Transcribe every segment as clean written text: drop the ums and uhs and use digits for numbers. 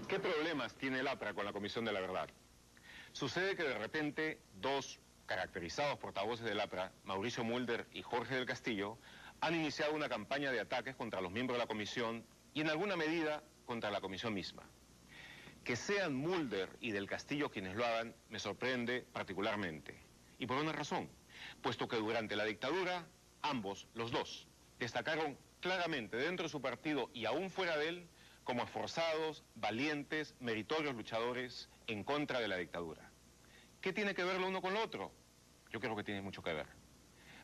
¿Qué problemas tiene el APRA con la Comisión de la Verdad? Sucede que de repente dos caracterizados portavoces del APRA, Mauricio Mulder y Jorge del Castillo, han iniciado una campaña de ataques contra los miembros de la comisión y en alguna medida contra la comisión misma. Que sean Mulder y del Castillo quienes lo hagan me sorprende particularmente. Y por una razón, puesto que durante la dictadura ambos, los dos, destacaron claramente dentro de su partido y aún fuera de él como esforzados, valientes, meritorios luchadores en contra de la dictadura. ¿Qué tiene que ver lo uno con lo otro? Yo creo que tiene mucho que ver.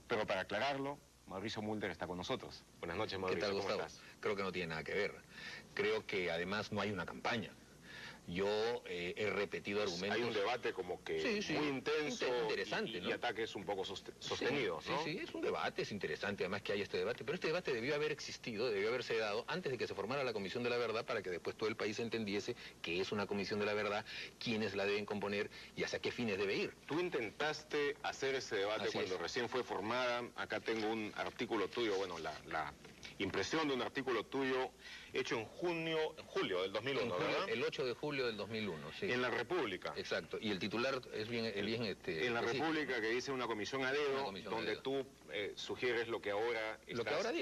Pero para aclararlo, Mauricio Mulder está con nosotros. Buenas noches, Mauricio. ¿Qué tal, Gustavo? ¿Cómo estás? Creo que no tiene nada que ver. Creo que además no hay una campaña. Yo he repetido argumentos. Hay un debate como que muy intenso, interesante, y ataques un poco sostenidos, ¿no? Sí, es un debate, es interesante además que haya este debate, pero este debate debió haber existido, debió haberse dado antes de que se formara la Comisión de la Verdad para que después todo el país entendiese que es una Comisión de la Verdad, quiénes la deben componer y hacia qué fines debe ir. Tú intentaste hacer ese debate cuando recién fue formada. Acá tengo un artículo tuyo, bueno, la impresión de un artículo tuyo hecho en julio del 2001, ¿verdad? El 8 de julio del 2001, sí. En La República. Exacto, y el titular es bien en La República, que dice una comisión a dedo, donde tú sugieres lo que ahora estás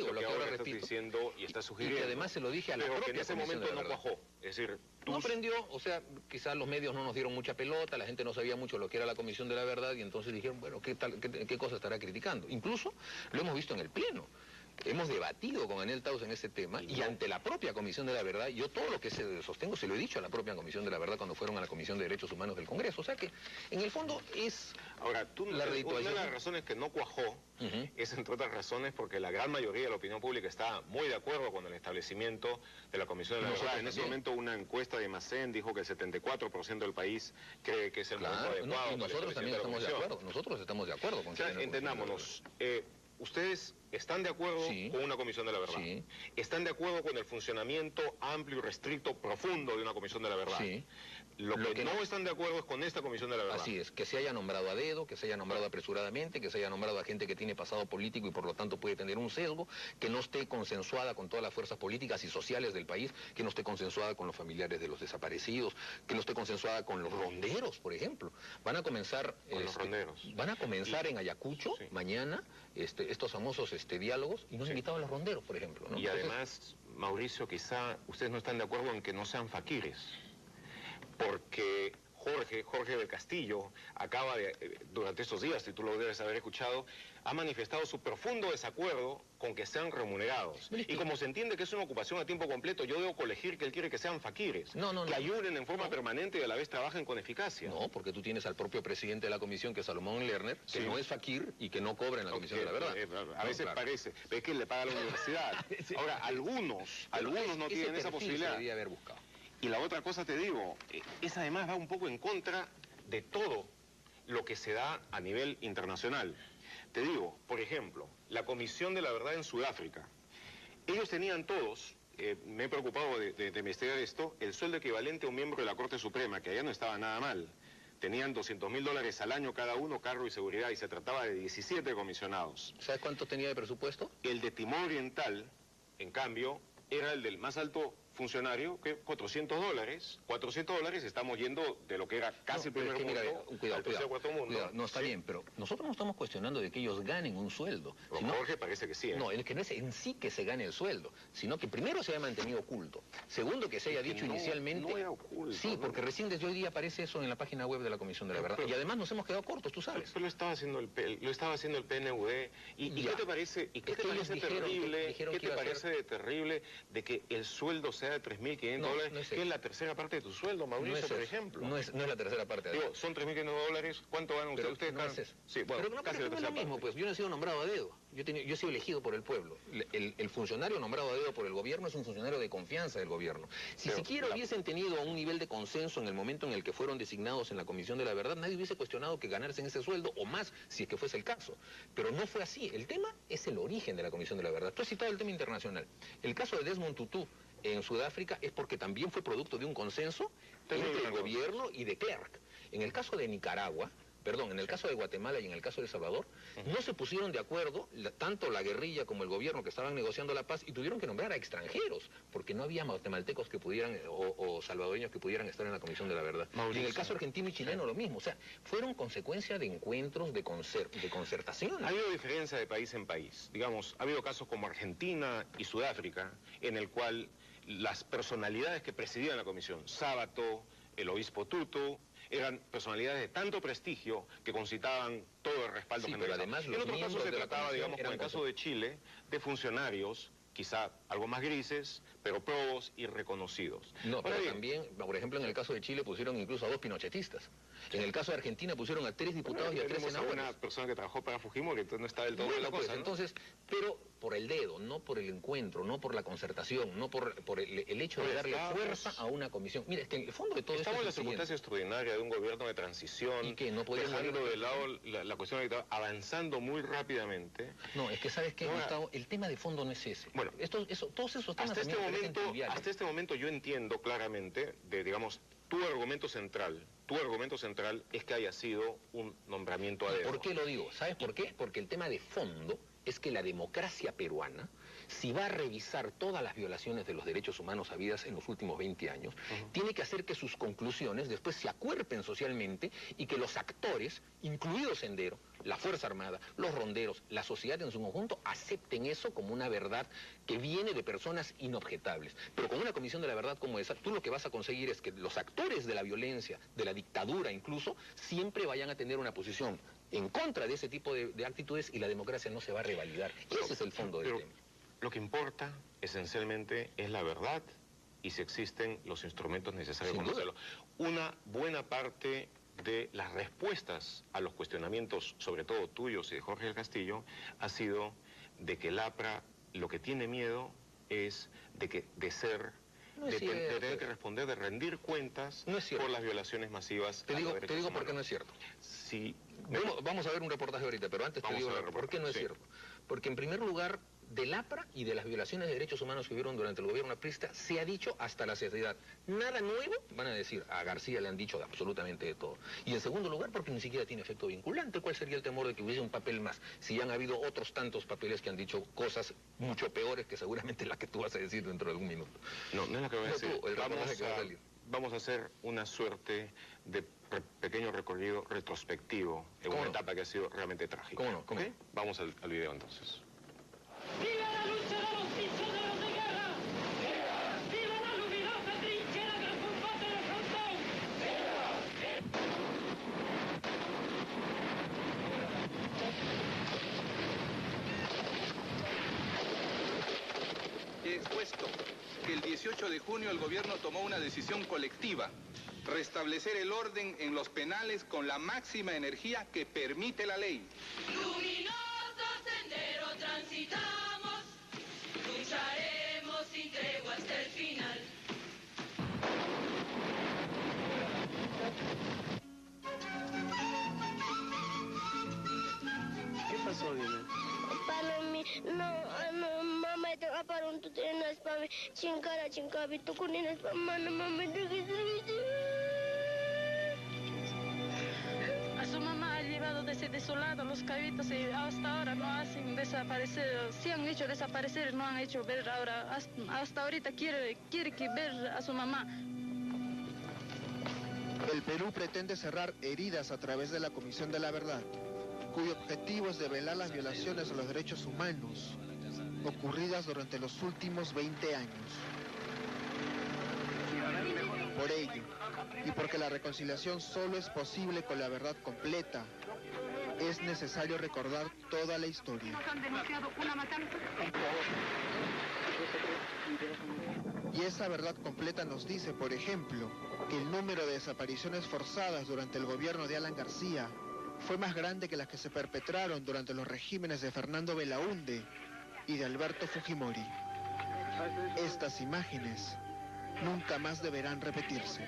diciendo y estás sugiriendo. Y que además se lo dije a la propia que en ese comisión momento no cuajó. Es decir, no aprendió, o sea, quizás los medios no nos dieron mucha pelota, la gente no sabía mucho lo que era la Comisión de la Verdad y entonces dijeron, bueno, ¿qué cosa estará criticando? Incluso lo hemos visto en el Pleno. Hemos debatido con Anel Taus en ese tema y ante la propia Comisión de la Verdad, yo todo lo que sostengo se lo he dicho a la propia Comisión de la Verdad cuando fueron a la Comisión de Derechos Humanos del Congreso. O sea que, en el fondo, es ahora, una de las razones que no cuajó es, entre otras razones, porque la gran mayoría de la opinión pública está muy de acuerdo con el establecimiento de la Comisión de la Verdad. En ese momento una encuesta de Macén dijo que el 74% del país cree que es el momento adecuado. Y nosotros también estamos de acuerdo. Nosotros estamos de acuerdo con entendámonos. ¿Ustedes están de acuerdo con una Comisión de la Verdad? Sí. ¿Están de acuerdo con el funcionamiento amplio y restricto, profundo de una Comisión de la Verdad? Sí. Lo que no están de acuerdo es con esta Comisión de la Verdad. Así es, que se haya nombrado a dedo, que se haya nombrado apresuradamente, que se haya nombrado a gente que tiene pasado político y por lo tanto puede tener un sesgo, que no esté consensuada con todas las fuerzas políticas y sociales del país, que no esté consensuada con los familiares de los desaparecidos, que no esté consensuada con los ronderos, por ejemplo. Van a comenzar... Con los ronderos. Van a comenzar en Ayacucho, mañana, estos famosos diálogos, y no han invitado a los ronderos, por ejemplo, ¿no? Y además, Mauricio, quizá ustedes no están de acuerdo en que no sean faquires, porque Jorge del Castillo acaba de, durante estos días, si tú lo debes haber escuchado, ha manifestado su profundo desacuerdo con que sean remunerados. Y como se entiende que es una ocupación a tiempo completo, yo debo colegir que él quiere que sean faquires, que ayuden en forma permanente y a la vez trabajen con eficacia. No, porque tú tienes al propio presidente de la comisión, que es Salomón Lerner, que no es faquir y que no cobra en la Comisión de la Verdad. A veces parece, es que le paga a la universidad. Ahora, algunos no tienen esa posibilidad. Debería haber buscado. Y la otra cosa te digo, es además va un poco en contra de todo lo que se da a nivel internacional. Te digo, por ejemplo, la Comisión de la Verdad en Sudáfrica. Ellos tenían todos, me he preocupado de investigar esto, el sueldo equivalente a un miembro de la Corte Suprema, que allá no estaba nada mal. Tenían $200,000 al año cada uno, cargo y seguridad, y se trataba de 17 comisionados. ¿Sabes cuánto tenía de presupuesto? El de Timor Oriental, en cambio, era el del más alto funcionario, que $400. $400, estamos yendo de lo que era casi el primer mundo al tercer cuarto mundo. No, está bien, pero nosotros no estamos cuestionando de que ellos ganen un sueldo. Jorge parece que sí. No, es que no es en sí que se gane el sueldo, sino que primero se haya mantenido oculto. Segundo, que se haya dicho inicialmente... No era oculto. Sí, porque recién desde hoy día aparece eso en la página web de la Comisión de la Verdad. Y además nos hemos quedado cortos, tú sabes. Pero lo estaba haciendo el PNUD. ¿Y qué te parece? ¿Y qué te parece terrible? ¿Qué te parece terrible de que el sueldo sea de $3.500, que es la tercera parte de tu sueldo, Mauricio, por ejemplo? No es la tercera parte. Digo, son $3.500, ¿cuánto ganan ustedes? No es eso. Sí, bueno, pero casi no es lo mismo, pues yo no he sido nombrado a dedo. Yo he sido elegido por el pueblo. El funcionario nombrado a dedo por el gobierno es un funcionario de confianza del gobierno. Si siquiera hubiesen tenido un nivel de consenso en el momento en el que fueron designados en la Comisión de la Verdad, nadie hubiese cuestionado que ganarse en ese sueldo o más, si es que fuese el caso. Pero no fue así. El tema es el origen de la Comisión de la Verdad. Tú has citado el tema internacional. El caso de Desmond Tutu en Sudáfrica es porque también fue producto de un consenso entre el gobierno y de Klerk. En el caso de Nicaragua, perdón, en el caso de Guatemala y en el caso de El Salvador, no se pusieron de acuerdo, tanto la guerrilla como el gobierno que estaban negociando la paz, y tuvieron que nombrar a extranjeros, porque no había guatemaltecos que pudieran, o salvadoreños que pudieran estar en la Comisión de la Verdad. Mauricio. Y en el caso argentino y chileno lo mismo, o sea, fueron consecuencia de encuentros, de concertación. Ha habido diferencia de país en país. Digamos, ha habido casos como Argentina y Sudáfrica, en el cual las personalidades que presidían la comisión, Sábato, el obispo Tutu, eran personalidades de tanto prestigio que concitaban todo el respaldo Sí, generalizado. pero además en los otros casos miembros se de la trataba, digamos, como en el comisión caso de Chile, de funcionarios quizá algo más grises, pero probos y reconocidos. No, pero bien, también, por ejemplo, en el caso de Chile pusieron incluso a 2 pinochetistas. En el caso de Argentina pusieron a 3 diputados y a 3 tenemos a senadores. una persona que trabajó para Fujimori, entonces no está del todo Bueno, en la pues, cosa, ¿no? entonces, pero por el dedo, no por el encuentro, no por la concertación, no por el hecho de Pues darle estamos- fuerza a una comisión. Mira, es que en el fondo de todo esto Estamos en la es el siguiente. circunstancia extraordinaria de un gobierno de transición, ¿Y qué? ¿No podían dejando mover de lado la cuestión electoral, avanzando muy rápidamente. No, es que sabes que, Ahora- Gustavo, el tema de fondo no es ese. Bueno, todos esos temas Hasta a mí me parecen triviales. este momento yo entiendo claramente de, digamos, tu argumento central es que haya sido un nombramiento a dedo. ¿Por qué lo digo? ¿Sabes por qué? Porque el tema de fondo es que la democracia peruana, si va a revisar todas las violaciones de los derechos humanos habidas en los últimos 20 años, tiene que hacer que sus conclusiones después se acuerpen socialmente y que los actores, incluido Sendero, la Fuerza Armada, los ronderos, la sociedad en su conjunto, acepten eso como una verdad que viene de personas inobjetables. Pero con una comisión de la verdad como esa, tú lo que vas a conseguir es que los actores de la violencia, de la dictadura incluso, siempre vayan a tener una posición en contra de ese tipo de actitudes y la democracia no se va a revalidar. Ese es el fondo del tema. Lo que importa, esencialmente, es la verdad y si existen los instrumentos necesarios Sin para duda. hacerlo. Una buena parte de las respuestas a los cuestionamientos, sobre todo tuyos y de Jorge del Castillo, ha sido de que el APRA lo que tiene miedo es de No es cierto. tener que responder, de rendir cuentas No es cierto. por las violaciones masivas. Te a los digo derechos por qué humanos. no es cierto. Sí. Vamos a ver un reportaje ahorita, pero antes te Vamos digo a ver por qué no es sí. cierto. Porque en primer lugar, del APRA y de las violaciones de derechos humanos que hubieron durante el gobierno aprista, se ha dicho hasta la saciedad. Nada nuevo, van a decir, a García le han dicho absolutamente de todo. Y en segundo lugar, porque ni siquiera tiene efecto vinculante. ¿Cuál sería el temor de que hubiese un papel más? Si ya han habido otros tantos papeles que han dicho cosas mucho peores que seguramente la que tú vas a decir dentro de algún minuto. No, no es la que voy a No, decir. tú, el reportaje que va a salir. Vamos a hacer una suerte de pequeño recorrido retrospectivo en ¿Cómo una no? etapa que ha sido realmente trágica. ¿Cómo no? ¿Cómo ¿Ok? no? Vamos al video entonces. ¡Viva la lucha de los prisioneros de guerra! ¡Viva! ¡Viva la luminosa trinchera del combate de frontón! He expuesto que el 18 de junio el gobierno tomó una decisión colectiva, restablecer el orden en los penales con la máxima energía que permite la ley. Luminoso sendero transitamos, lucharemos sin tregua hasta el final. ¿Qué pasó, dime? Palami, no, mama itu apa untuk tenas pami, cingkara bitu kuninas mana mama A su mamá ha llevado desde desolado los cabitos y hasta ahora no hacen desaparecer, sí han hecho desaparecer, no han hecho ver ahora, hasta ahorita quiere que ver a su mamá. El Perú pretende cerrar heridas a través de la Comisión de la Verdad, cuyo objetivo es develar las violaciones a los derechos humanos ocurridas durante los últimos 20 años. Por ello, y porque la reconciliación solo es posible con la verdad completa, es necesario recordar toda la historia. Han denunciado una matanza. Y esa verdad completa nos dice, por ejemplo, que el número de desapariciones forzadas durante el gobierno de Alan García fue más grande que las que se perpetraron durante los regímenes de Fernando Belaúnde y de Alberto Fujimori. Estas imágenes nunca más deberán repetirse.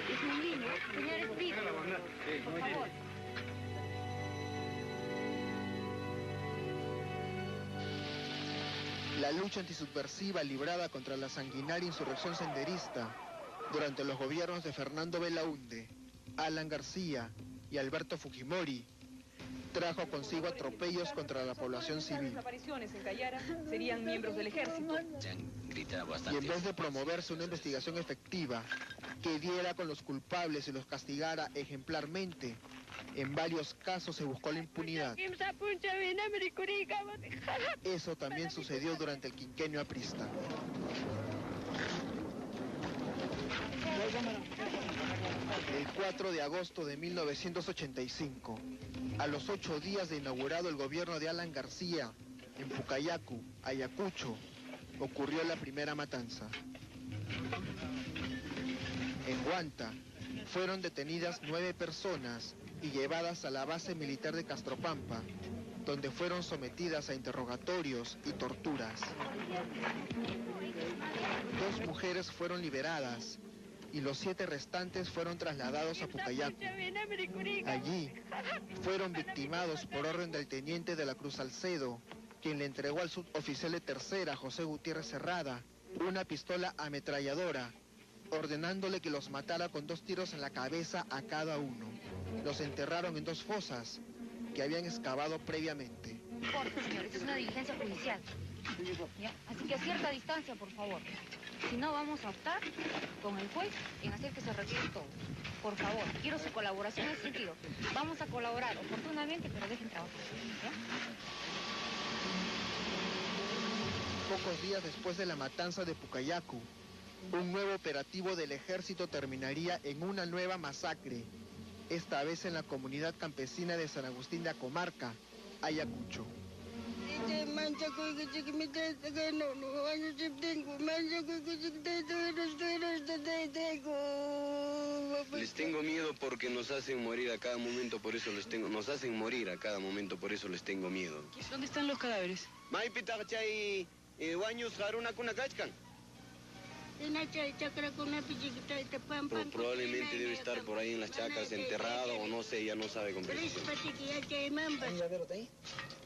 Es un niño, señores, por favor. La La lucha antisubversiva librada contra la sanguinaria insurrección senderista durante los gobiernos de Fernando Belaúnde, Alan García y Alberto Fujimori trajo consigo atropellos contra la población civil. Desapariciones en Cayara serían miembros del ejército. Y en vez de promoverse una investigación efectiva que diera con los culpables y los castigara ejemplarmente, en varios casos se buscó la impunidad. Eso también sucedió durante el quinquenio aprista. El 4 de agosto de 1985, a los 8 días de inaugurado el gobierno de Alan García, en Pucayacu, Ayacucho, ocurrió la primera matanza. En Huanta, fueron detenidas 9 personas y llevadas a la base militar de Castropampa, donde fueron sometidas a interrogatorios y torturas. 2 mujeres fueron liberadas y los 7 restantes fueron trasladados a Pucayacu. Allí fueron victimados por orden del teniente de la Cruz Salcedo, quien le entregó al suboficial de tercera, José Gutiérrez Cerrada, una pistola ametralladora, ordenándole que los matara con 2 tiros en la cabeza a cada uno. Los enterraron en 2 fosas que habían excavado previamente. Por favor, señores, es una diligencia judicial. ¿Ya? Así que a cierta distancia, por favor. Si no, vamos a optar con el juez en hacer que se retire todo. Por favor, quiero su colaboración en ese sentido. Vamos a colaborar oportunamente, pero dejen trabajar. ¿Ya? Pocos días después de la matanza de Pucayacu, un nuevo operativo del ejército terminaría en una nueva masacre, esta vez en la comunidad campesina de San Agustín de Acomarca, Ayacucho. Les tengo miedo porque nos hacen morir a cada momento, por eso nos hacen morir a cada momento, por eso les tengo miedo. ¿Dónde están los cadáveres? Probablemente debe estar por ahí en las chacras enterrado o no sé, ya no sabe con precisión.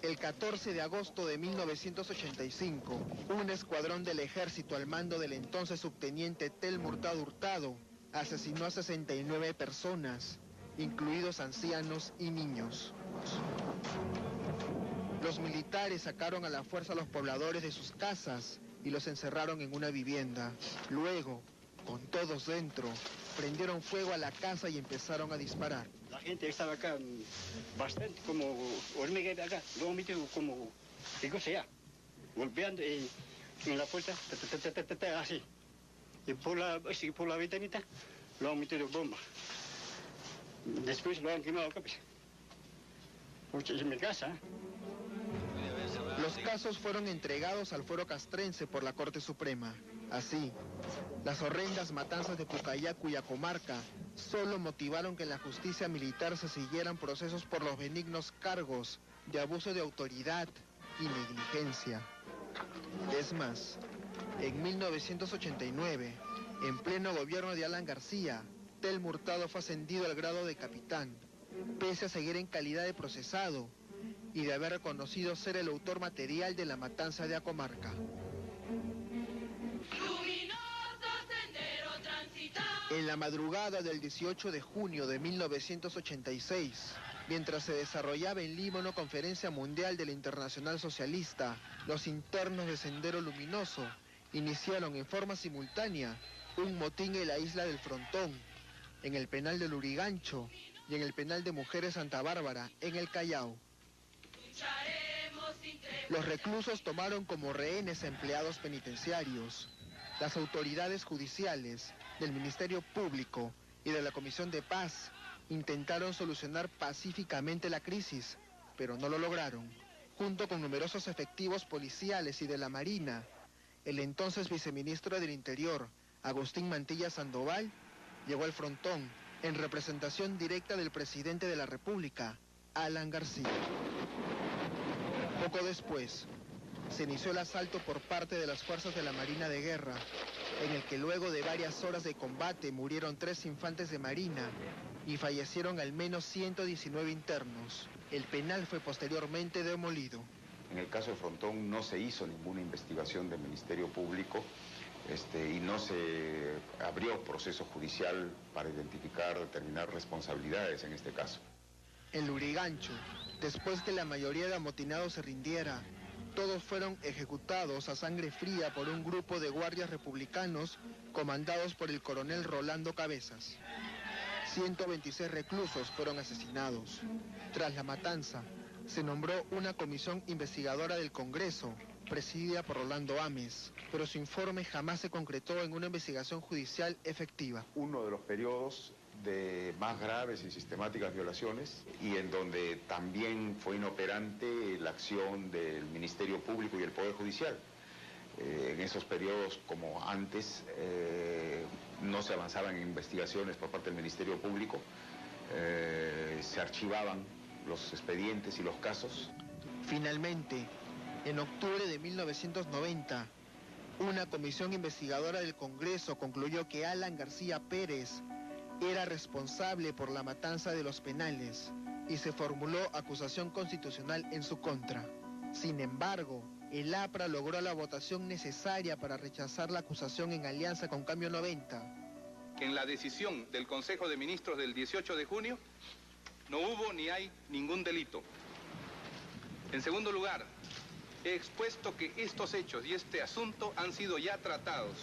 El 14 de agosto de 1985, un escuadrón del ejército al mando del entonces subteniente Telmo Hurtado Hurtado asesinó a 69 personas, incluidos ancianos y niños. Los militares sacaron a la fuerza a los pobladores de sus casas y los encerraron en una vivienda. Luego, con todos dentro, prendieron fuego a la casa y empezaron a disparar. La gente estaba acá bastante como hormiga de acá, lo han metido como, digo sea, golpeando en la puerta, así. Y por la ventanita lo han metido bomba. Después lo han quemado acá, pues. Porque es mi casa. Los casos fueron entregados al fuero castrense por la Corte Suprema. Así, las horrendas matanzas de Pucayacu y Acomarca solo motivaron que en la justicia militar se siguieran procesos por los benignos cargos de abuso de autoridad y negligencia. Es más, en 1989, en pleno gobierno de Alan García, Telmo Hurtado fue ascendido al grado de capitán, pese a seguir en calidad de procesado y de haber reconocido ser el autor material de la matanza de Acomarca. En la madrugada del 18 de junio de 1986, mientras se desarrollaba en Lima una conferencia mundial de la Internacional Socialista, los internos de Sendero Luminoso iniciaron en forma simultánea un motín en la isla del Frontón, en el penal de Lurigancho y en el penal de Mujeres Santa Bárbara, en el Callao. Los reclusos tomaron como rehenes a empleados penitenciarios. Las autoridades judiciales, del Ministerio Público y de la Comisión de Paz intentaron solucionar pacíficamente la crisis, pero no lo lograron. Junto con numerosos efectivos policiales y de la Marina, el entonces viceministro del Interior, Agustín Mantilla Sandoval, llegó al Frontón en representación directa del presidente de la República, Alan García. Poco después, se inició el asalto por parte de las fuerzas de la Marina de Guerra, en el que luego de varias horas de combate murieron 3 infantes de Marina y fallecieron al menos 119 internos. El penal fue posteriormente demolido. En el caso de Frontón no se hizo ninguna investigación del Ministerio Público y no se abrió proceso judicial para identificar, determinar responsabilidades en este caso. En Lurigancho, después que la mayoría de amotinados se rindiera, todos fueron ejecutados a sangre fría por un grupo de guardias republicanos comandados por el coronel Rolando Cabezas. 126 reclusos fueron asesinados. Tras la matanza, se nombró una comisión investigadora del Congreso, presidida por Rolando Ames, pero su informe jamás se concretó en una investigación judicial efectiva. Uno de los periodos de más graves y sistemáticas violaciones y en donde también fue inoperante la acción del Ministerio Público y el Poder Judicial. En esos periodos, como antes, no se avanzaban en investigaciones por parte del Ministerio Público, se archivaban los expedientes y los casos. Finalmente, en octubre de 1990, una comisión investigadora del Congreso concluyó que Alan García Pérez era responsable por la matanza de Los Penales y se formuló acusación constitucional en su contra. Sin embargo, el APRA logró la votación necesaria para rechazar la acusación en alianza con Cambio 90. En la decisión del Consejo de Ministros del 18 de junio no hubo ni hay ningún delito. En segundo lugar, he expuesto que estos hechos y este asunto han sido ya tratados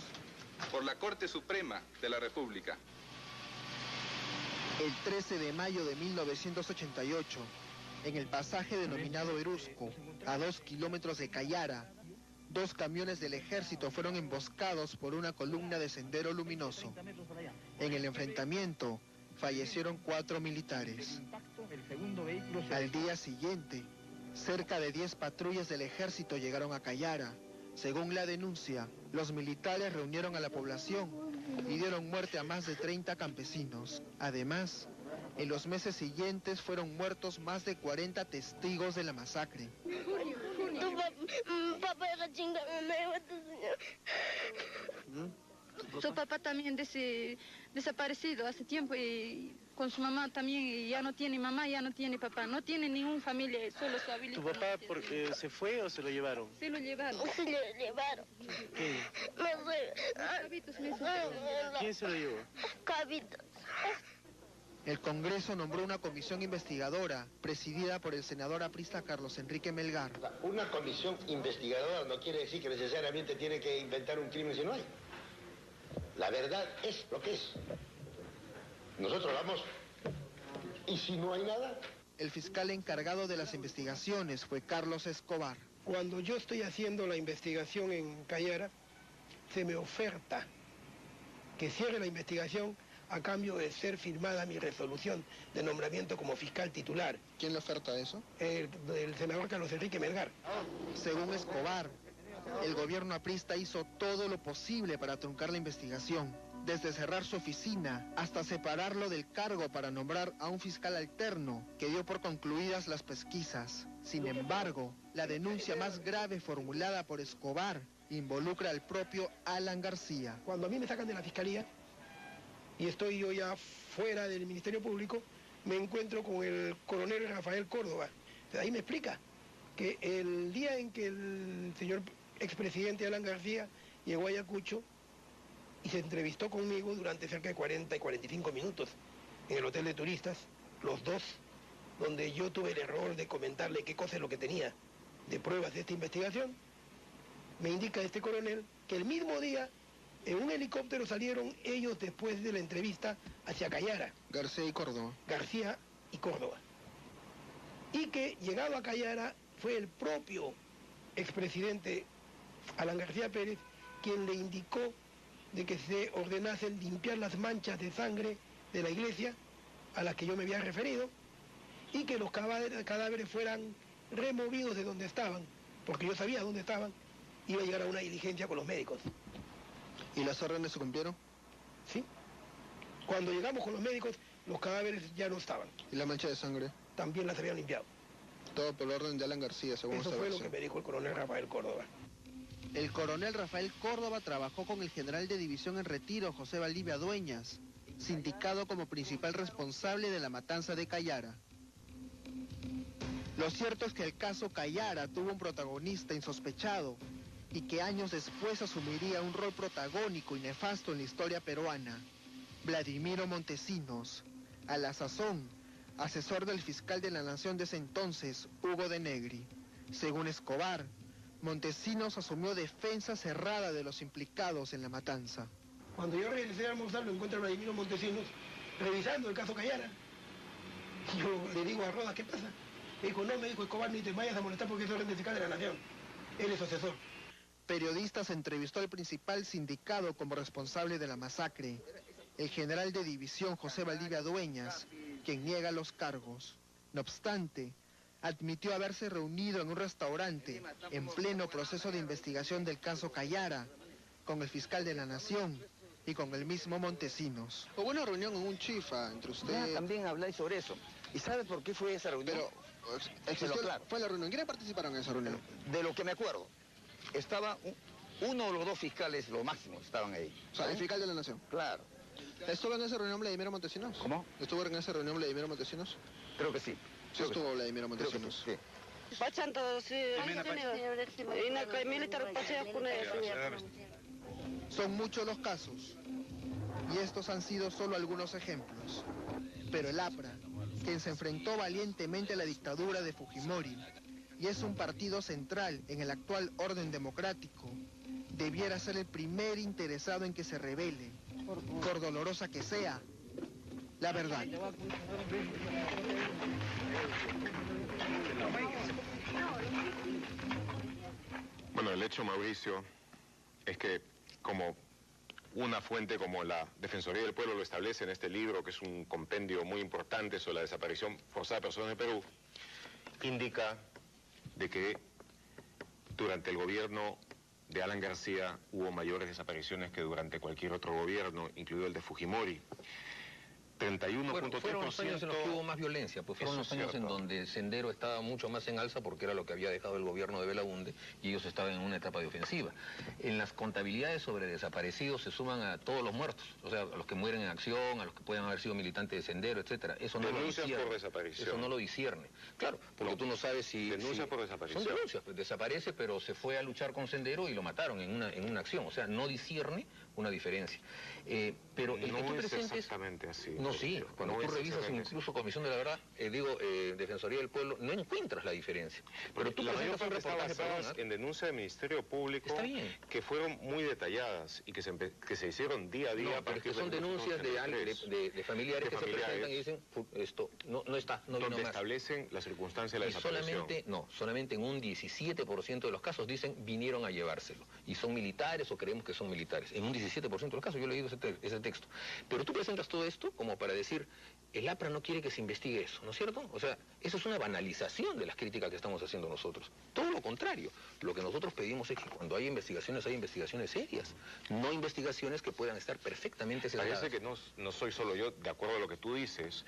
por la Corte Suprema de la República. El 13 de mayo de 1988, en el pasaje denominado Erusco, a 2 kilómetros de Cayara, 2 camiones del ejército fueron emboscados por una columna de Sendero Luminoso. En el enfrentamiento, fallecieron 4 militares. Al día siguiente, cerca de 10 patrullas del ejército llegaron a Cayara. Según la denuncia, los militares reunieron a la población y dieron muerte a más de 30 campesinos. Además, en los meses siguientes fueron muertos más de 40 testigos de la masacre. Su papá también desaparecido hace tiempo y con su mamá también y ya no tiene mamá, ya no tiene papá, no tiene ninguna familia, solo su habilidad. ¿Tu papá porque se fue o se lo llevaron? Se lo llevaron. Se lo llevaron. ¿Qué? No sé. ¿Quién se lo llevó? Cabitos. El Congreso nombró una comisión investigadora presidida por el senador aprista Carlos Enrique Melgar. Una comisión investigadora no quiere decir que necesariamente tiene que inventar un crimen si no hay. La verdad es lo que es. Nosotros vamos, y si no hay nada... El fiscal encargado de las investigaciones fue Carlos Escobar. Cuando yo estoy haciendo la investigación en Cayara, se me oferta que cierre la investigación a cambio de ser firmada mi resolución de nombramiento como fiscal titular. ¿Quién le oferta eso? El senador Carlos Enrique Melgar. Según Escobar, el gobierno aprista hizo todo lo posible para truncar la investigación, desde cerrar su oficina hasta separarlo del cargo para nombrar a un fiscal alterno que dio por concluidas las pesquisas. Sin embargo, la denuncia más grave formulada por Escobar involucra al propio Alan García. Cuando a mí me sacan de la fiscalía y estoy yo ya fuera del Ministerio Público, me encuentro con el coronel Rafael Córdoba. Ahí me explica que el día en que el señor expresidente Alan García llegó a Ayacucho y se entrevistó conmigo durante cerca de 40 y 45 minutos en el hotel de turistas, los dos, donde yo tuve el error de comentarle qué cosa es lo que tenía de pruebas de esta investigación, me indica este coronel que el mismo día en un helicóptero salieron ellos después de la entrevista hacia Cayara. García y Córdoba. García y Córdoba. Y que llegado a Cayara fue el propio expresidente Alan García Pérez quien le indicó de que se ordenasen limpiar las manchas de sangre de la iglesia a las que yo me había referido y que los cadáveres fueran removidos de donde estaban, porque yo sabía dónde estaban, iba a llegar a una diligencia con los médicos. ¿Y las órdenes se cumplieron? Sí. Cuando llegamos con los médicos, los cadáveres ya no estaban. ¿Y la mancha de sangre? También las habían limpiado. Todo por orden de Alan García, según eso fue lo que me dijo el coronel Rafael Córdoba. El coronel Rafael Córdoba trabajó con el general de división en retiro, José Valdivia Dueñas, sindicado como principal responsable de la matanza de Cayara. Lo cierto es que el caso Callara tuvo un protagonista insospechado y que años después asumiría un rol protagónico y nefasto en la historia peruana. Vladimiro Montesinos, a la sazón, asesor del fiscal de la Nación de ese entonces, Hugo de Negri. Según Escobar, Montesinos asumió defensa cerrada de los implicados en la matanza. Cuando yo regresé a almorzar, lo encuentro a Vladimiro Montesinos revisando el caso Callara. Yo le digo a Rodas, ¿qué pasa? Me dijo, no, me dijo Escobar, ni te vayas a molestar porque es orden del fiscal de la Nación. Él es su asesor. Periodistas entrevistó al principal sindicado como responsable de la masacre, el general de división José Valdivia Dueñas, quien niega los cargos. No obstante, admitió haberse reunido en un restaurante en pleno proceso de investigación del caso Callara, con el fiscal de la Nación y con el mismo Montesinos. Hubo una reunión en un chifa entre ustedes. También habláis sobre eso. ¿Y sabe por qué fue esa reunión? Pero claro. Fue la reunión. ¿Quiénes participaron en esa reunión? De lo que me acuerdo. Estaba uno o los dos fiscales, lo máximo, estaban ahí. O sea, el fiscal de la Nación. Claro. ¿Estuvo en esa reunión Vladimiro Montesinos? ¿Cómo? ¿Estuvo en esa reunión Vladimiro Montesinos? Creo que sí. Sí estuvo Vladimiro Montesinos. Sí. Son muchos los casos, y estos han sido solo algunos ejemplos. Pero el APRA, quien se enfrentó valientemente a la dictadura de Fujimori, y es un partido central en el actual orden democrático, debiera ser el primer interesado en que se revele, por dolorosa que sea, la verdad. Bueno, el hecho, Mauricio, es que como una fuente como la Defensoría del Pueblo lo establece en este libro, que es un compendio muy importante sobre la desaparición forzada de personas en Perú, indica de que durante el gobierno de Alan García hubo mayores desapariciones que durante cualquier otro gobierno, incluido el de Fujimori. 31.3%. Fueron los años en los que hubo más violencia, pues fueron los años en donde Sendero estaba mucho más en alza porque era lo que había dejado el gobierno de Belaunde y ellos estaban en una etapa de ofensiva. En las contabilidades sobre desaparecidos se suman a todos los muertos, o sea, a los que mueren en acción, a los que pueden haber sido militantes de Sendero, etcétera. Eso no denuncias lo por desaparición. Eso no lo discierne. Claro, porque tú no sabes si... Denuncias por desaparición. Son denuncias, pues desaparece, pero se fue a luchar con Sendero y lo mataron en una acción. O sea, no discierne una diferencia. Pero el que tú presentes... exactamente así. No, sí. Cuando tú revisas incluso Comisión de la Verdad, Defensoría del Pueblo, no encuentras la diferencia. Pero tú la mayor presentas un parte está reportaje, basada en denuncias del Ministerio Público Está bien. que fueron muy detalladas y que se hicieron día a día. No, pero es que son denuncias de familiares que se presentan y dicen, esto no está, no vino donde más. establecen las circunstancias de la Y desaparición. solamente en un 17% de los casos dicen vinieron a llevárselo. Y son militares o creemos que son militares. En un 17% de los casos, yo he leído ese texto. Pero tú presentas todo esto como para decir, el APRA no quiere que se investigue eso, ¿no es cierto? O sea, eso es una banalización de las críticas que estamos haciendo nosotros. Todo lo contrario. Lo que nosotros pedimos es que cuando hay investigaciones serias. No investigaciones que puedan estar perfectamente sesgadas. Parece que no soy solo yo, de acuerdo a lo que tú dices.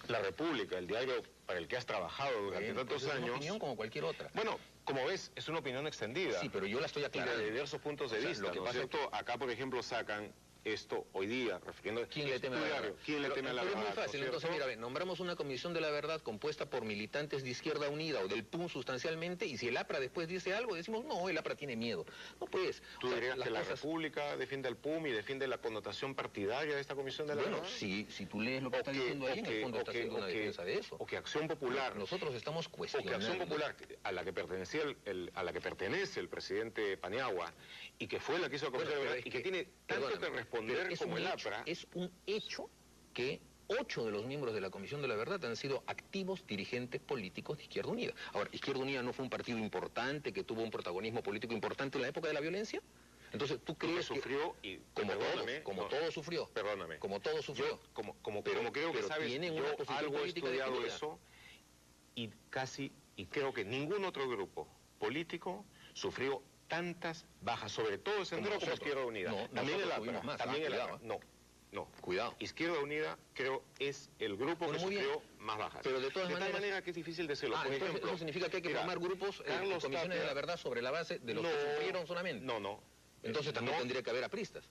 La República, el diario para el que has trabajado durante tantos años... Es una opinión como cualquier otra. Bueno, como ves, es una opinión extendida. Sí, pero yo la estoy aclarando. Y de diversos puntos de vista. Lo que pasa es que acá, por ejemplo, sacan esto hoy día, refiriendo... ¿Quién le teme a la verdad? ¿Quién le teme a la verdad? Es muy fácil. Entonces, mira, nombramos una comisión de la verdad compuesta por militantes de Izquierda Unida o del PUM sustancialmente, y si el APRA después dice algo, decimos, no, el APRA tiene miedo. No, pues... ¿Tú dirías que la República defiende al PUM y defiende la connotación partidaria de esta comisión de la verdad? Bueno, si tú lees lo que está diciendo ahí, en el fondo está haciendo una defensa de eso. O que Acción Popular... Nosotros estamos cuestionando... O que Acción Popular, a la que pertenece el presidente Paniagua, y que fue la que hizo la comisión de la verdad, y que tiene tanto que responder como el APRA... Es un hecho que 8 de los miembros de la Comisión de la Verdad han sido activos dirigentes políticos de Izquierda Unida. Ahora, ¿Izquierda Unida no fue un partido importante, que tuvo un protagonismo político importante en la época de la violencia? Entonces, ¿tú crees que sufrió y todo sufrió? Perdóname. Como todo sufrió. Yo, como creo que sabes, yo algo he estudiado eso y creo que ningún otro grupo político sufrió tantas bajas, sobre todo Sendero como Izquierda Unida. No, también el APRA. También el APRA. No. Cuidado. Izquierda Unida, creo, es el grupo que sufrió más bajas. Pero de todas maneras... que es difícil decirlo. Por entonces ejemplo, eso significa que hay que formar grupos, comisiones de la verdad sobre la base de los que sufrieron solamente. No. Entonces también tendría que haber apristas.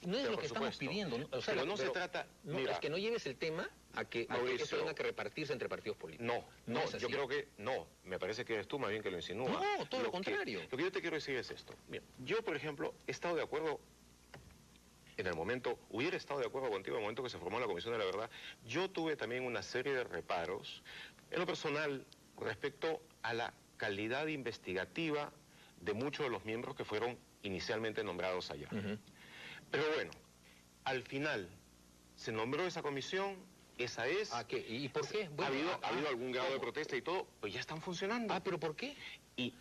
No es Pero lo por que estamos supuesto. pidiendo. ¿no? O sea, Pero no se trata... No, mira, es que no lleves el tema a que Mauricio, esto tenga que repartirse entre partidos políticos. No, es así. yo creo que no. Me parece que eres tú más bien que lo insinúa. No, todo lo contrario. Lo que yo te quiero decir es esto. Mira, yo, por ejemplo, he estado de acuerdo en el momento, hubiera estado de acuerdo contigo en el momento que se formó la Comisión de la Verdad. Yo tuve también una serie de reparos, en lo personal, respecto a la calidad investigativa de muchos de los miembros que fueron inicialmente nombrados allá. Pero bueno, al final se nombró esa comisión, esa es... ¿Y por qué? Bueno, ha habido algún grado de protesta y todo, pues ya están funcionando. ¿Pero por qué?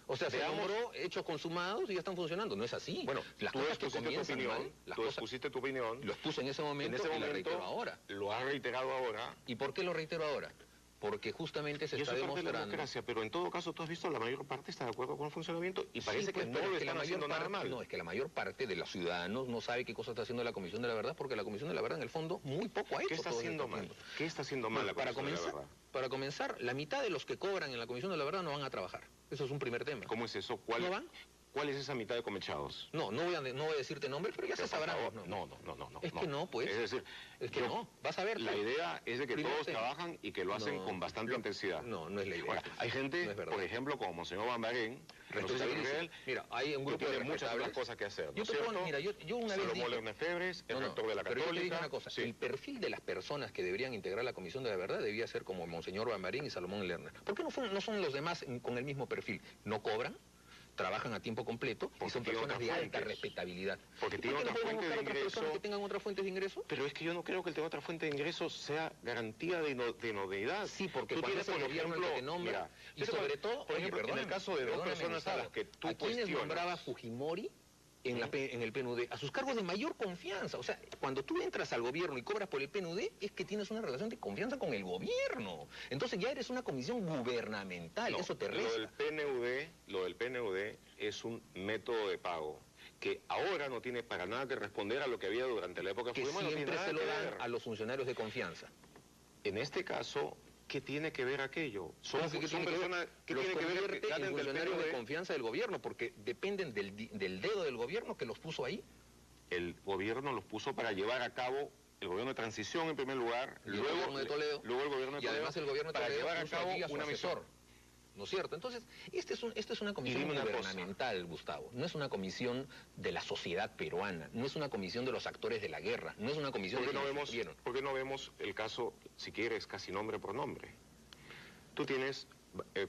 O sea, se nombró hechos consumados y ya están funcionando. No es así. Bueno, las tú cosas que expusiste tu comienzan opinión, mal, las tú cosas... expusiste tu opinión. Lo expuse en ese momento y lo reitero ahora. Lo has reiterado ahora. ¿Y por qué lo reitero ahora? Porque justamente se está demostrando... la democracia, pero en todo caso tú has visto la mayor parte está de acuerdo con el funcionamiento y parece que no lo están haciendo nada mal. No, es que la mayor parte de los ciudadanos no sabe qué cosa está haciendo la Comisión de la Verdad, porque la Comisión de la Verdad en el fondo muy poco ha hecho. ¿Qué está haciendo mal? ¿Qué está haciendo mal la Comisión de la Verdad? Para comenzar, la mitad de los que cobran en la Comisión de la Verdad no van a trabajar. Eso es un primer tema. ¿Cómo es eso? ¿No van? ¿Cuál es esa mitad de comechados? No voy a decirte nombres, pero ya se sabrán. No. Es que no, pues. Es decir, no. Vas a ver. La idea es de que todos trabajan y que lo hacen con bastante intensidad. No es la idea. Ahora, hay gente, por ejemplo, como Monseñor Bambarén, mira, hay un grupo de muchas otras cosas que hacer, ¿no es cierto? Yo una vez dije... Lerner Febres, el rector de la Católica. Pero yo te dije una cosa, sí. El perfil de las personas que deberían integrar la Comisión de la Verdad debía ser como Monseñor Bambarén y Salomón Lerner. ¿Por qué no son los demás con el mismo perfil? ¿No cobran? Trabajan a tiempo completo y son personas de alta respetabilidad. Porque tienen otra fuente de ingreso. Que tengan otras fuentes de ingreso? Pero es que yo no creo que el tener otra fuente de ingreso sea garantía de novedad. Sí, porque tú tienes el gobierno el que te nombra y sobre todo, por ejemplo, en el caso de dos personas a las que tú cuestionas. ¿A quiénes nombraba Fujimori en el PNUD? A sus cargos de mayor confianza. O sea, cuando tú entras al gobierno y cobras por el PNUD, es que tienes una relación de confianza con el gobierno. Entonces ya eres una comisión gubernamental, eso te resta. Lo del PNUD es un método de pago que ahora no tiene para nada que responder a lo que había durante la época que Fujimori. Siempre se lo dan a los funcionarios de confianza. En este caso... ¿Qué tiene que ver aquello? Son personas que tienen que ver en funcionarios de confianza del gobierno, porque dependen del dedo del gobierno que los puso ahí. El gobierno los puso para llevar a cabo el gobierno de transición en primer lugar, luego el gobierno de Toledo, y además el gobierno de Toledo para llevar a cabo un asesor. ¿No es cierto? Entonces, esta es una comisión gubernamental, Gustavo. No es una comisión de la sociedad peruana, no es una comisión de los actores de la guerra, no es una comisión de quienes ¿Por qué no vemos el caso, si quieres, casi nombre por nombre? Tú tienes...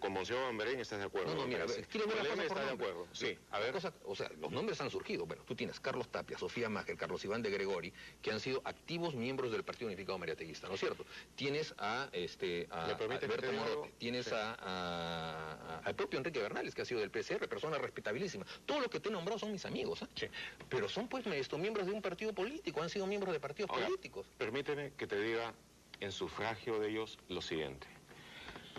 con Monseñor Bambarén estás de acuerdo. No, mira, ¿quieres ver la cosa está de acuerdo? Sí, a ver. O sea, los nombres han surgido. Bueno, tú tienes Carlos Tapia, Sofía Máger, Carlos Iván de Gregori, que han sido activos miembros del Partido Unificado Mariateguista, ¿no es cierto? Tienes a Alberto Morote, tienes al propio Enrique Bernales, que ha sido del PCR, persona respetabilísima. Todos los que te he nombrado son mis amigos, ¿eh? Sí. Pero son, pues, miembros de un partido político, han sido miembros de partidos políticos. Permíteme que te diga en sufragio de ellos lo siguiente.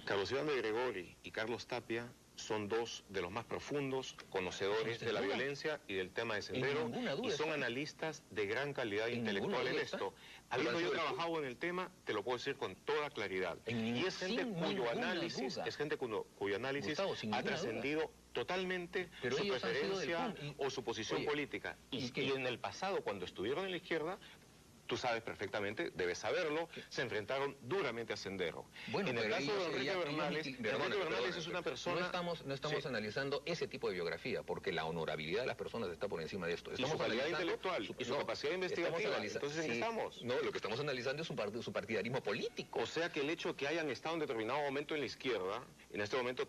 Carlos Iván de Gregori y Carlos Tapia son dos de los más profundos conocedores de la violencia y del tema de Sendero y son analistas de gran calidad intelectual en esto. Habiendo yo trabajado en el tema, te lo puedo decir con toda claridad. Y es gente cuyo análisis, ha trascendido totalmente su preferencia o su posición política. Y en el pasado, cuando estuvieron en la izquierda, tú sabes perfectamente, debes saberlo, se enfrentaron duramente a Sendero. Bueno, en el caso de Enrique Bernales, es una persona... No estamos analizando ese tipo de biografía, porque la honorabilidad de las personas está por encima de esto. Estamos su calidad intelectual y su capacidad investigativa. Entonces, ¿en qué estamos? No, lo que estamos analizando es su partidarismo político. O sea que el hecho de que hayan estado en determinado momento en la izquierda, en este momento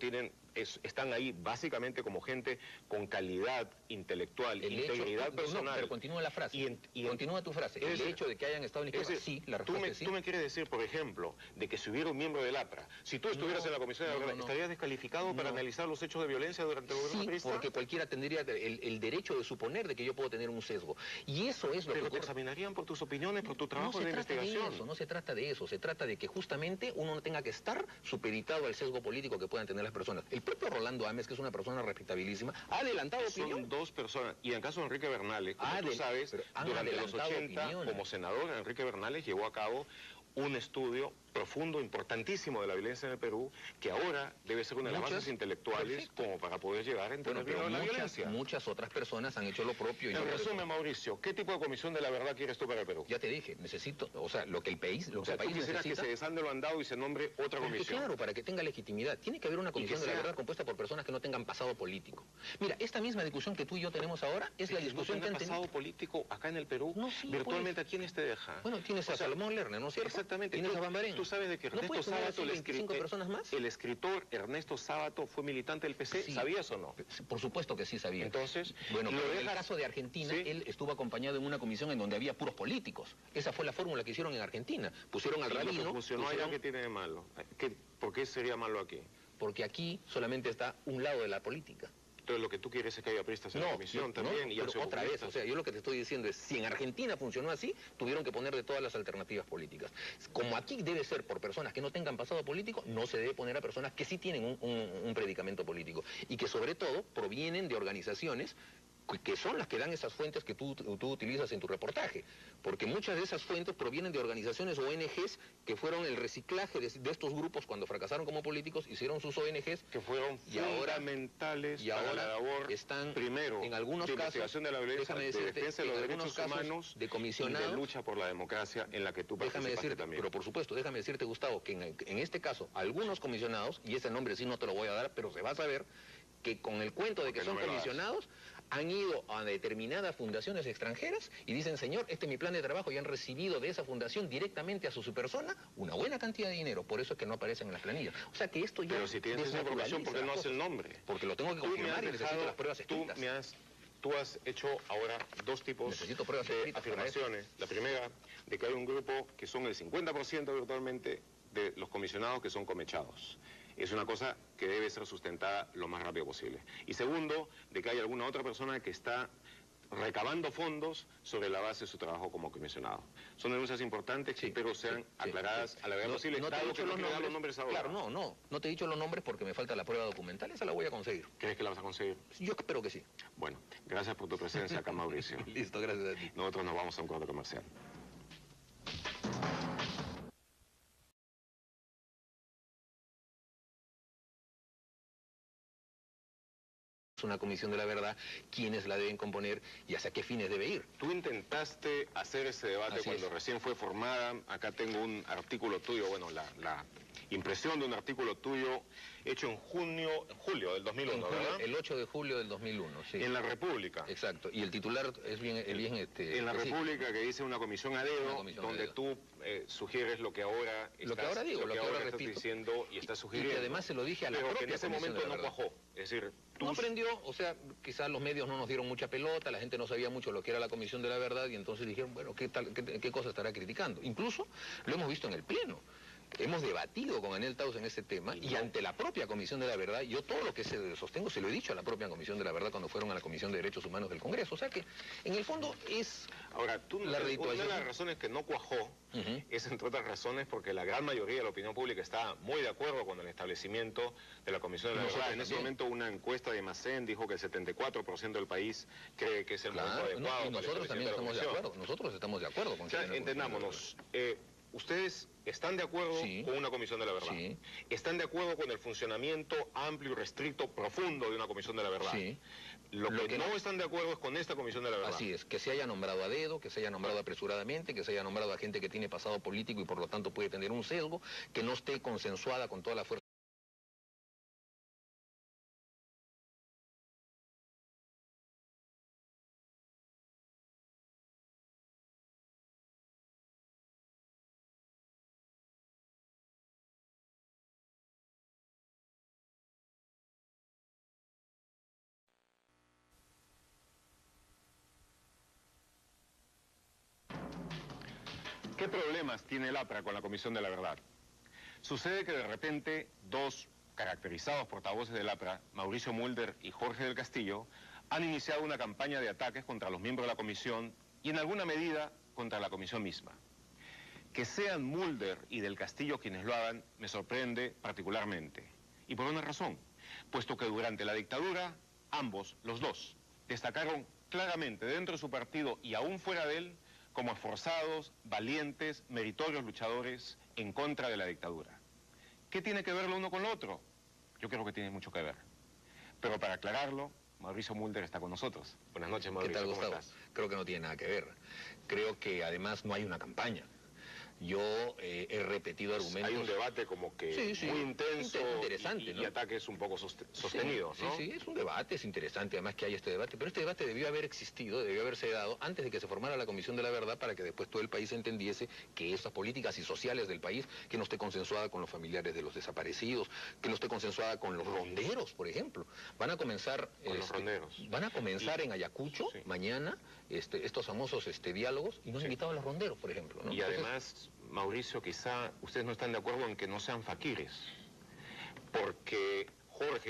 están ahí básicamente como gente con calidad intelectual, integridad personal. No, pero continúa la frase. Continúa tu frase. El hecho de que hayan estado en la izquierda, sí, la respuesta es sí. Tú me quieres decir, por ejemplo, de que si hubiera un miembro del APRA, si tú estuvieras en la Comisión de la Verdad, ¿estarías descalificado para analizar los hechos de violencia durante el gobierno Sí, porque cualquiera tendría el derecho de suponer de que yo puedo tener un sesgo. Y eso es lo que Pero te examinarían por tus opiniones, por tu trabajo de investigación. No se trata de eso, se trata de que justamente uno no tenga que estar supeditado al sesgo político que puedan tener las personas. El propio Rolando Ames, que es una persona respetabilísima, ha adelantado opinión. Son dos personas, y en el caso de Enrique Bernales, como tú sabes, durante los 80, como senador, Enrique Bernales llevó a cabo un estudio profundo, importantísimo de la violencia en el Perú, que ahora debe ser una de las bases intelectuales como para poder llegar a entender pero la violencia. muchas otras personas han hecho lo propio. En resumen, Mauricio, ¿qué tipo de comisión de la verdad quieres tú para el Perú? Ya te dije, necesito, o sea, lo que el país, tú quisieras que se desande lo andado y se nombre otra comisión. Claro, para que tenga legitimidad. Tiene que haber una comisión de la verdad compuesta por personas que no tengan pasado político. Mira, esta misma discusión que tú y yo tenemos ahora es la discusión que han tenido. pasado político acá en el Perú, virtualmente, ¿a quiénes te deja? Bueno, tienes a Salomón Lerner, ¿no es cierto? Exactamente. Tienes a Bambarén. Tú sabes de que Ernesto Sábato, el escritor Ernesto Sábato fue militante del PC, Sí. ¿sabías o no? Por supuesto que sí sabía. Entonces, bueno, pero en el caso de Argentina, él estuvo acompañado en una comisión en donde había puros políticos. Esa fue la fórmula que hicieron en Argentina. Pusieron al rabino. Lo que funcionó allá, ¿qué tiene de malo? ¿Por qué sería malo aquí? Porque aquí solamente está un lado de la política. Entonces lo que tú quieres es que haya pristas en la comisión también. No, pero otra vez, o sea, yo lo que te estoy diciendo es, si en Argentina funcionó así, tuvieron que poner de todas las alternativas políticas. Como aquí debe ser por personas que no tengan pasado político, no se debe poner a personas que sí tienen un predicamento político y que sobre todo provienen de organizaciones que son las que dan esas fuentes que tú utilizas en tu reportaje, porque muchas de esas fuentes provienen de organizaciones ONGs que fueron el reciclaje de estos grupos cuando fracasaron como políticos, hicieron sus ONGs que fueron fundamentales para la labor, están primero, en algunos de casos, investigación de la violencia, de defensa de los derechos humanos, de comisionados, y de lucha por la democracia en la que tú participaste también. Pero por supuesto, déjame decirte, Gustavo, que en este caso, algunos comisionados, y ese nombre sí no te lo voy a dar, pero se va a saber, que con el cuento de que son comisionados, han ido a determinadas fundaciones extranjeras y dicen, señor, este es mi plan de trabajo, y han recibido de esa fundación directamente a su persona una buena cantidad de dinero. Por eso es que no aparecen en las planillas. O sea que esto ya... Pero si tienes esa información, ¿por qué no hace el nombre? Porque lo tengo que confirmar y necesito las pruebas escritas. Tú has hecho ahora dos tipos de afirmaciones. La primera, de que hay un grupo que son el 50% virtualmente de los comisionados que son comechados. Es una cosa que debe ser sustentada lo más rápido posible. Y segundo, de que hay alguna otra persona que está recabando fondos sobre la base de su trabajo como comisionado. Son denuncias importantes que espero sean aclaradas a la brevedad posible. No te he dicho los nombres ahora. Claro, no te he dicho los nombres porque me falta la prueba documental, esa la voy a conseguir. ¿Crees que la vas a conseguir? Yo espero que sí. Bueno, gracias por tu presencia acá, Mauricio. Listo, gracias a ti. Nosotros nos vamos a un corte comercial. Una comisión de la verdad, quiénes la deben componer y hacia qué fines debe ir. Tú intentaste hacer ese debate cuando recién fue formada. Acá tengo un artículo tuyo, bueno, la impresión de un artículo tuyo hecho en julio del 2001, ¿verdad? El 8 de julio del 2001, sí. En La República. Exacto, y el titular es bien en La República, que dice una comisión a dedo, donde tú sugieres lo que ahora estás repito, diciendo y estás sugiriendo. Y que además se lo dije a la propia que en ese momento no cuajó. Es decir, no aprendió, o sea, quizás los medios no nos dieron mucha pelota, la gente no sabía mucho lo que era la Comisión de la Verdad y entonces dijeron, bueno, ¿qué cosa estará criticando? Incluso lo hemos visto en el Pleno. Hemos debatido con Anel Taus en ese tema y ante la propia Comisión de la Verdad, yo todo lo que sostengo se lo he dicho a la propia Comisión de la Verdad cuando fueron a la Comisión de Derechos Humanos del Congreso. O sea que, en el fondo, es una de las razones que no cuajó es, entre otras razones, porque la gran mayoría de la opinión pública está muy de acuerdo con el establecimiento de la Comisión de la Verdad. En ese momento una encuesta de Macén dijo que el 74% del país cree que es el momento adecuado. Y nosotros también estamos de acuerdo. Nosotros estamos de acuerdo con que entendámonos. ¿Ustedes están de acuerdo con una Comisión de la Verdad? Sí. ¿Están de acuerdo con el funcionamiento amplio, restricto, profundo de una Comisión de la Verdad? Sí. Lo que no están de acuerdo es con esta Comisión de la Verdad. Así es, que se haya nombrado a dedo, que se haya nombrado apresuradamente, que se haya nombrado a gente que tiene pasado político y por lo tanto puede tener un sesgo, que no esté consensuada con toda la fuerza. ¿Qué problemas tiene el APRA con la Comisión de la Verdad? Sucede que de repente dos caracterizados portavoces del APRA, Mauricio Mulder y Jorge del Castillo, han iniciado una campaña de ataques contra los miembros de la Comisión y en alguna medida contra la Comisión misma. Que sean Mulder y del Castillo quienes lo hagan me sorprende particularmente. Y por una razón, puesto que durante la dictadura ambos, los dos, destacaron claramente dentro de su partido y aún fuera de él como esforzados, valientes, meritorios luchadores en contra de la dictadura. ¿Qué tiene que ver lo uno con lo otro? Yo creo que tiene mucho que ver. Pero para aclararlo, Mauricio Mulder está con nosotros. Buenas noches, Mauricio. ¿Qué tal, ¿Cómo Gustavo? estás? Creo que no tiene nada que ver. Creo que además no hay una campaña. Yo he repetido argumentos... Hay un debate como que muy intenso interesante, y ataques un poco sostenidos, ¿no? Sí, es un debate, es interesante además que haya este debate, pero este debate debió haber existido, debió haberse dado antes de que se formara la Comisión de la Verdad para que después todo el país entendiese que esas políticas y sociales del país, que no esté consensuada con los familiares de los desaparecidos, que no esté consensuada con los ronderos, por ejemplo. Van a comenzar... Con los ronderos. Van a comenzar en Ayacucho mañana estos famosos diálogos y no han invitado a los ronderos, por ejemplo, ¿no? Y además... Mauricio, quizá ustedes no están de acuerdo en que no sean faquires, porque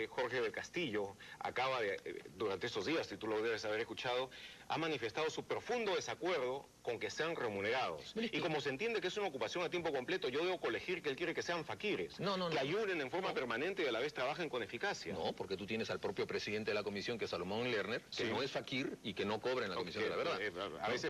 Jorge del Castillo, acaba de, durante estos días, y tú lo debes haber escuchado, ha manifestado su profundo desacuerdo con que sean remunerados. Y como se entiende que es una ocupación a tiempo completo, yo debo colegir que él quiere que sean faquires, que ayuden en forma permanente y a la vez trabajen con eficacia. No, porque tú tienes al propio presidente de la comisión, que es Salomón Lerner, que no es faquir y que no cobra en la Comisión de la Verdad. A veces